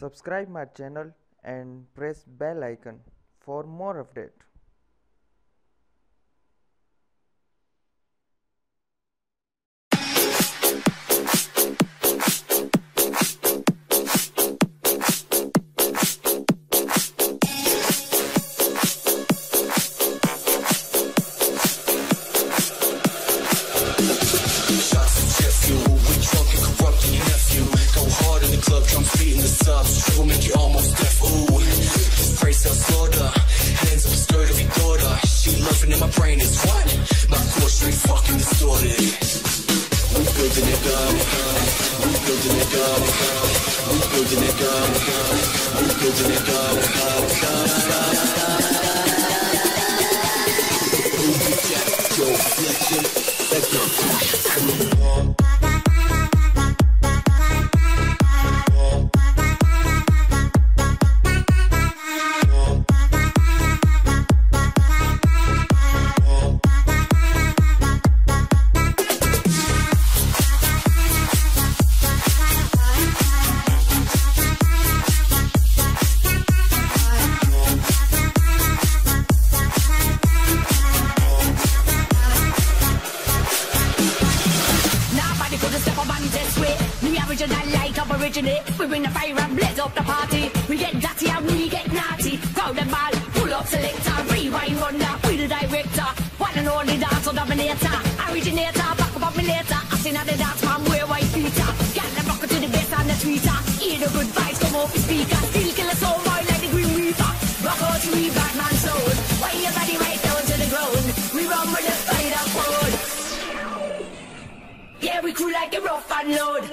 Subscribe my channel and press bell icon for more update. Will make you almost deaf. Ooh, this praise sells slaughter. Hands up, skirt every daughter. She loving in my brain is what? My core straight fucking distorted. We building it up. We building it up. We building it up. We building it up. Yo, flexion. Let's go. We bring the fire and blaze up the party. We get dirty and we get naughty. Crowd and ball, pull up selector, rewind runner, we the director. One and only dancer dominator, originator, back up me later. I seen at the dance man wear white feater. Get the rocker to the bass and the tweeter. Hear the good vibes come off the speaker. Still kill a soul boy like the Green Reaper. Rock out to me Batman soul. Why your body right down to the ground? We run with the spider code. Yeah, we cool like a rough and load.